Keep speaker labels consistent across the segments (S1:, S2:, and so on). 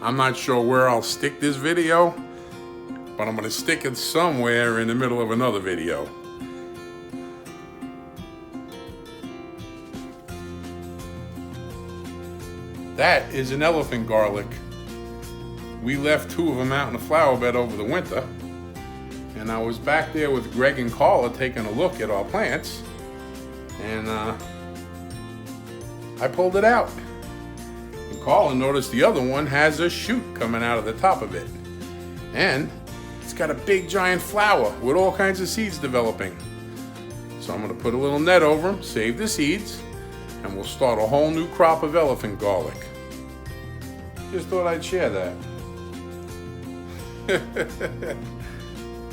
S1: I'm not sure where I'll stick this video, but I'm gonna stick it somewhere in the middle of another video. That is an elephant garlic. We left 2 of them out in the flower bed over the winter, and I was back there with Greg and Carla taking a look at our plants, and I pulled it out. And Carla noticed the other one has a shoot coming out of the top of it, and it's got a big giant flower with all kinds of seeds developing. So I'm going to put a little net over them, save the seeds, and we'll start a whole new crop of elephant garlic. Just thought I'd share that.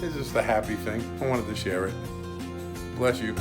S1: It's just a happy thing. I wanted to share it. Bless you.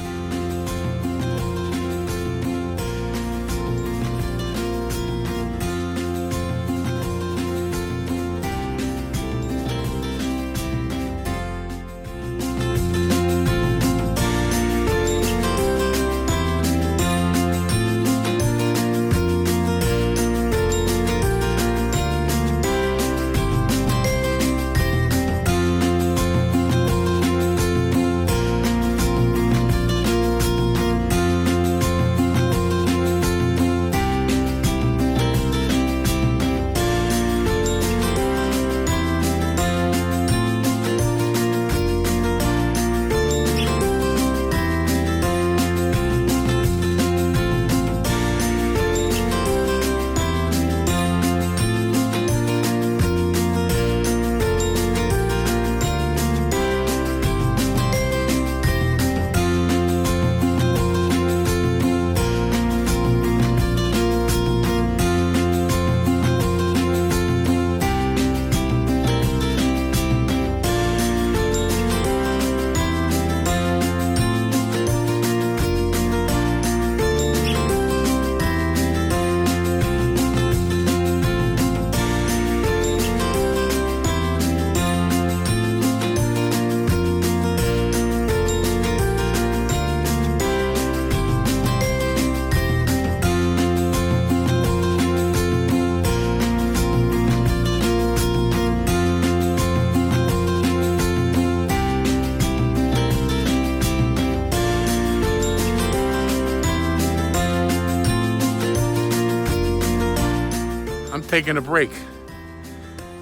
S1: Taking a break.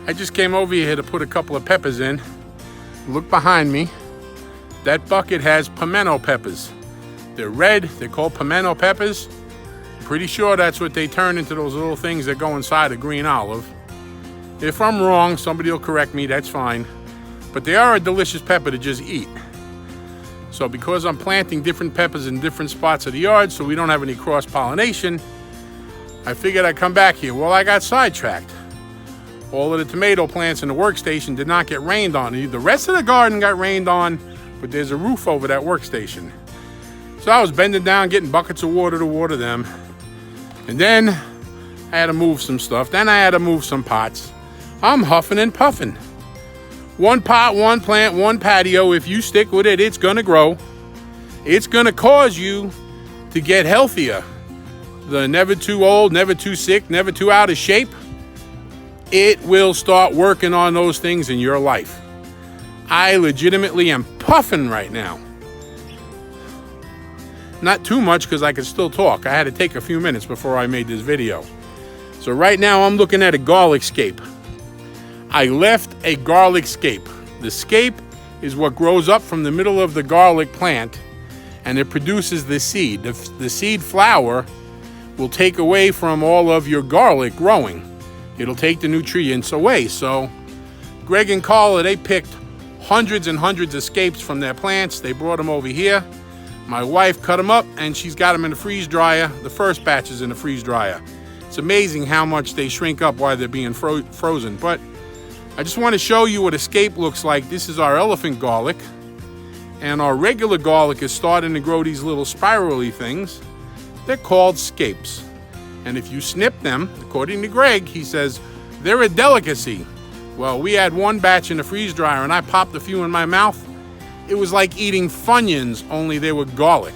S1: I just came over here to put a couple of peppers in. Look behind me. That bucket has pimento peppers. They're red, they're called pimento peppers. Pretty sure that's what they turn into, those little things that go inside a green olive. If I'm wrong, somebody will correct me, that's fine. But they are a delicious pepper to just eat. So because I'm planting different peppers in different spots of the yard so we don't have any cross-pollination, I figured I'd come back here. Well, I got sidetracked. All of the tomato plants in the workstation did not get rained on. The rest of the garden got rained on, but there's a roof over that workstation. So I was bending down, getting buckets of water to water them. And then I had to move some stuff. Then I had to move some pots. I'm huffing and puffing. One pot, one plant, one patio. If you stick with it, it's gonna grow. It's gonna cause you to get healthier. The never too old, never too sick, never too out of shape. It will start working on those things in your life. I legitimately am puffing right now. Not too much because I can still talk. I had to take a few minutes before I made this video. So right now I'm looking at a garlic scape. I left a garlic scape. The scape is what grows up from the middle of the garlic plant, and it produces the seed. The seed flower will take away from all of your garlic growing. It'll take the nutrients away. So Greg and Carla, they picked hundreds and hundreds of scapes from their plants. They brought them over here. My wife cut them up and she's got them in the freeze dryer. The first batch is in the freeze dryer. It's amazing how much they shrink up while they're being frozen. But I just want to show you what a scape looks like. This is our elephant garlic. And our regular garlic is starting to grow these little spirally things. They're called scapes. And if you snip them, according to Greg, he says, they're a delicacy. Well, we had one batch in the freeze dryer and I popped a few in my mouth. It was like eating Funyuns, only they were garlic.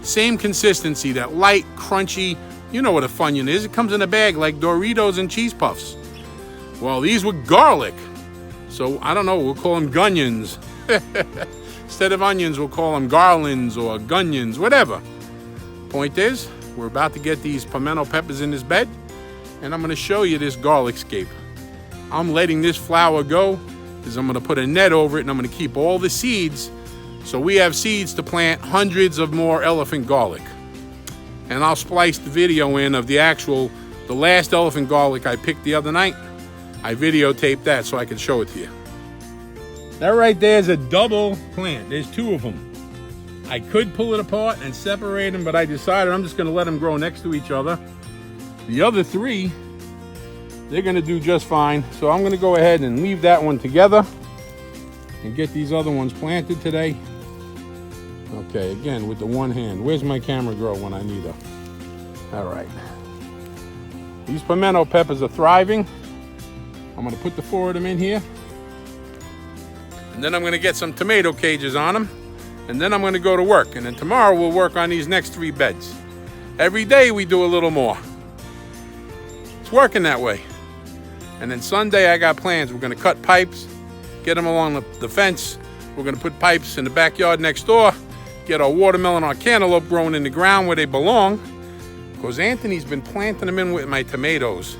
S1: Same consistency, that light, crunchy, you know what a Funyun is. It comes in a bag like Doritos and cheese puffs. Well, these were garlic. So I don't know, we'll call them Gunyuns. Instead of onions, we'll call them garlands or Gunyuns, whatever. Point is, we're about to get these pimento peppers in this bed, and I'm gonna show you this garlic scape. I'm letting this flower go because I'm gonna put a net over it, and I'm gonna keep all the seeds so we have seeds to plant hundreds of more elephant garlic. And I'll splice the video in of the last elephant garlic I picked the other night. I videotaped that so I can show it to you. That right there is a double plant. There's two of them. I could pull it apart and separate them, but I decided I'm just gonna let them grow next to each other. The other three, they're gonna do just fine. So I'm gonna go ahead and leave that one together and get these other ones planted today. Okay, again, with the one hand. Where's my camera girl when I need her? All right. These pimento peppers are thriving. I'm gonna put the 4 of them in here. And then I'm gonna get some tomato cages on them. And then I'm gonna go to work. And then tomorrow we'll work on these next 3 beds. Every day we do a little more. It's working that way. And then Sunday I got plans. We're gonna cut pipes, get them along the fence. We're gonna put pipes in the backyard next door, get our watermelon, our cantaloupe growing in the ground where they belong. Because Anthony's been planting them in with my tomatoes.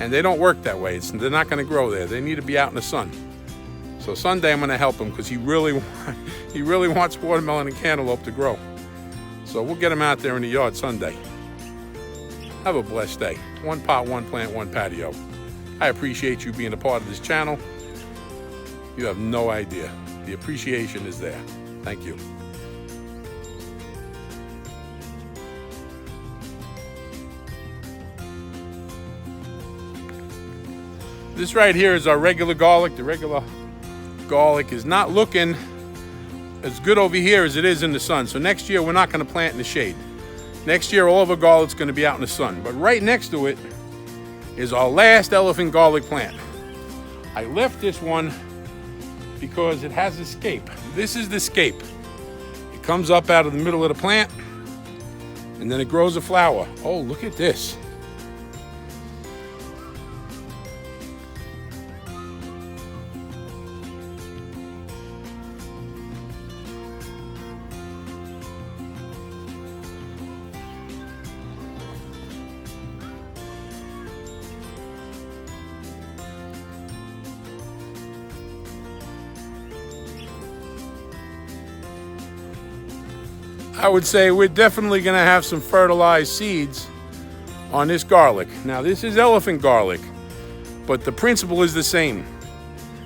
S1: And they don't work that way. They're not gonna grow there. They need to be out in the sun. So Sunday I'm gonna help him because he really wants watermelon and cantaloupe to grow. So we'll get him out there in the yard Sunday. Have a blessed day. 1 pot, 1 plant, 1 patio. I appreciate you being a part of this channel. You have no idea. The appreciation is there. Thank you. This right here is our regular garlic. The regular garlic is not looking as good over here as it is in the sun. So next year we're not going to plant in the shade. Next year all of our garlic's going to be out in the sun. But right next to it is our last elephant garlic plant. I left this one because it has a scape. This is the scape. It comes up out of the middle of the plant and then it grows a flower. Oh, look at this. I would say we're definitely going to have some fertilized seeds on this garlic. Now this is elephant garlic, but the principle is the same.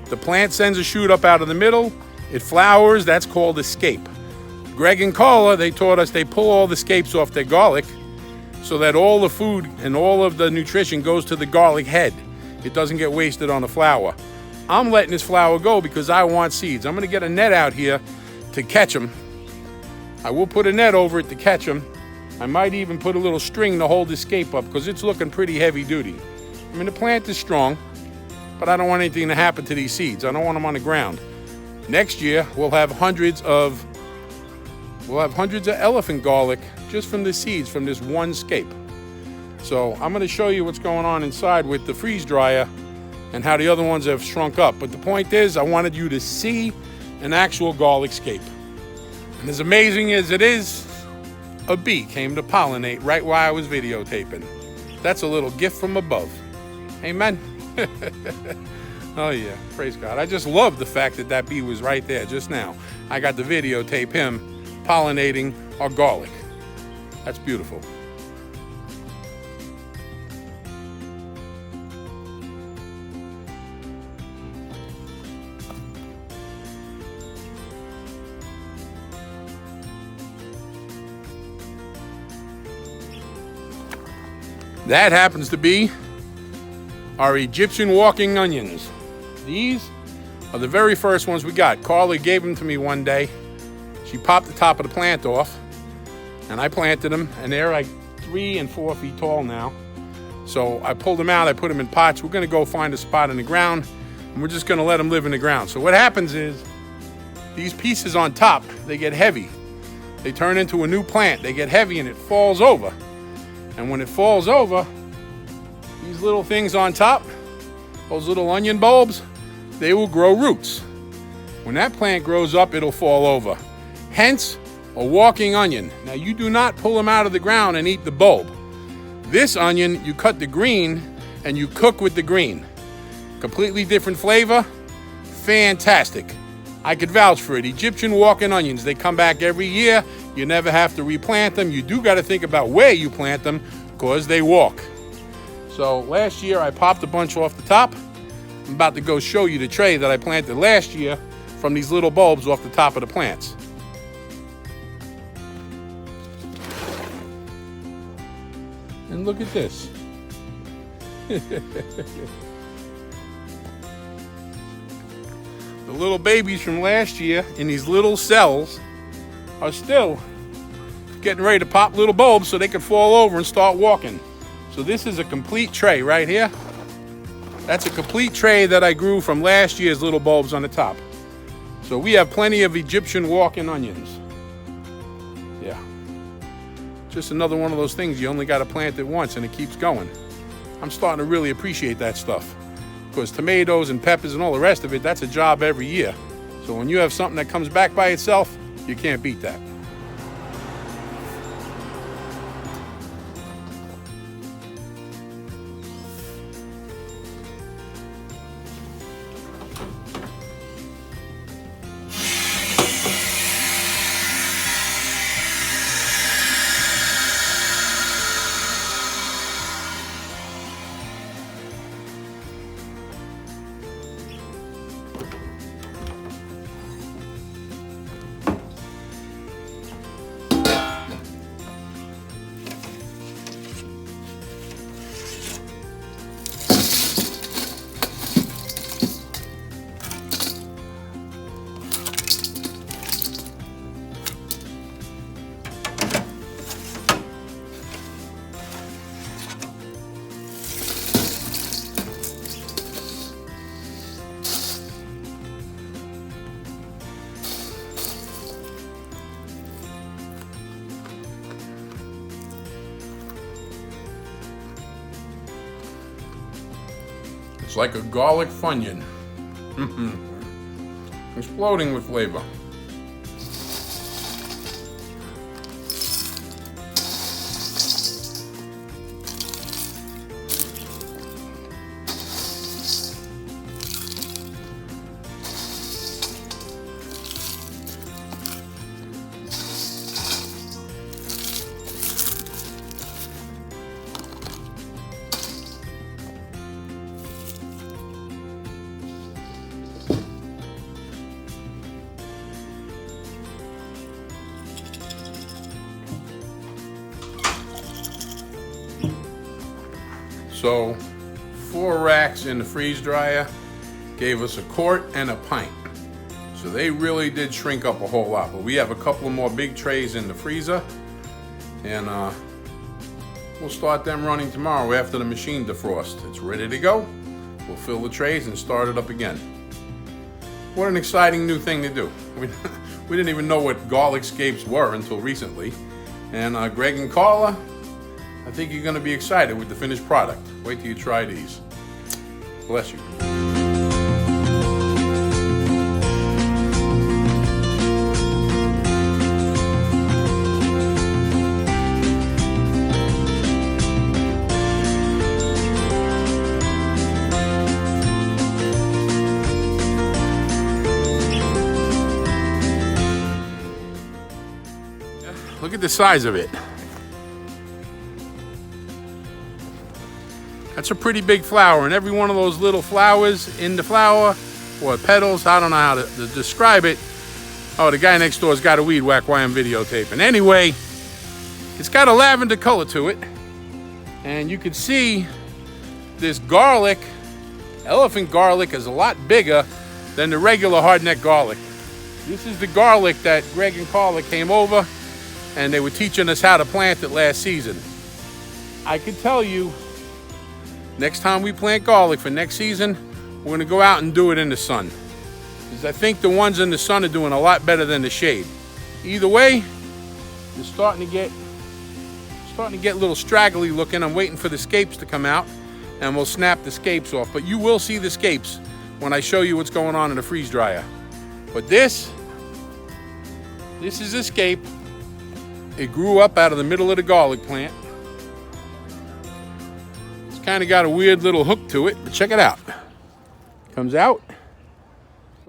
S1: The plant sends a shoot up out of the middle, it flowers, that's called a scape. Greg and Carla, they taught us they pull all the scapes off their garlic so that all the food and all of the nutrition goes to the garlic head. It doesn't get wasted on the flower. I'm letting this flower go because I want seeds. I'm going to get a net out here to catch them. I will put a net over it to catch them. I might even put a little string to hold the scape up because it's looking pretty heavy duty. I mean, the plant is strong, but I don't want anything to happen to these seeds. I don't want them on the ground. Next year, we'll have hundreds of elephant garlic just from the seeds from this one scape. So I'm gonna show you what's going on inside with the freeze dryer and how the other ones have shrunk up. But the point is, I wanted you to see an actual garlic scape. And as amazing as it is, a bee came to pollinate right while I was videotaping. That's a little gift from above. Amen. Oh yeah, praise God. I just love the fact that that bee was right there just now. I got to videotape him pollinating our garlic. That's beautiful. That happens to be our Egyptian walking onions. These are the very first ones we got. Carly gave them to me one day. She popped the top of the plant off and I planted them, and they're like 3 and 4 feet tall now. So I pulled them out, I put them in pots. We're gonna go find a spot in the ground and we're just gonna let them live in the ground. So what happens is these pieces on top, they get heavy. They turn into a new plant. They get heavy and it falls over. And when it falls over, these little things on top, those little onion bulbs, they will grow roots. When that plant grows up, it'll fall over. Hence, a walking onion. Now, you do not pull them out of the ground and eat the bulb. This onion, you cut the green and you cook with the green. Completely different flavor. Fantastic. I could vouch for it. Egyptian walking onions, they come back every year. You never have to replant them. You do got to think about where you plant them because they walk. So last year I popped a bunch off the top. I'm about to go show you the tray that I planted last year from these little bulbs off the top of the plants. And look at this. The little babies from last year in these little cells are still getting ready to pop little bulbs so they can fall over and start walking. So this is a complete tray right here. That's a complete tray that I grew from last year's little bulbs on the top. So we have plenty of Egyptian walking onions. Yeah. Just another one of those things you only got to plant it once and it keeps going. I'm starting to really appreciate that stuff. Because tomatoes and peppers and all the rest of it, that's a job every year. So when you have something that comes back by itself, you can't beat that. It's like a garlic Funyun. Exploding with flavor. So 4 racks in the freeze dryer gave us a quart and a pint. So they really did shrink up a whole lot. But we have a couple of more big trays in the freezer, and we'll start them running tomorrow after the machine defrosts. It's ready to go. We'll fill the trays and start it up again. What an exciting new thing to do. We didn't even know what garlic scapes were until recently. And Greg and Carla, I think you're going to be excited with the finished product. Wait till you try these. Bless you. Look at the size of it. That's a pretty big flower, and every one of those little flowers in the flower, or petals, I don't know how to describe it. Oh, the guy next door's got a weed whack while I'm videotaping. Anyway, it's got a lavender color to it, and you can see this garlic, elephant garlic, is a lot bigger than the regular hardneck garlic. This is the garlic that Greg and Carla came over, and they were teaching us how to plant it last season. I can tell you, next time we plant garlic for next season, we're gonna go out and do it in the sun. Because I think the ones in the sun are doing a lot better than the shade. Either way, it's starting to get a little straggly looking. I'm waiting for the scapes to come out. and we'll snap the scapes off. But you will see the scapes when I show you what's going on in the freeze dryer. But this is a scape. It grew up out of the middle of the garlic plant. It's kind of got a weird little hook to it, but check it out. Comes out.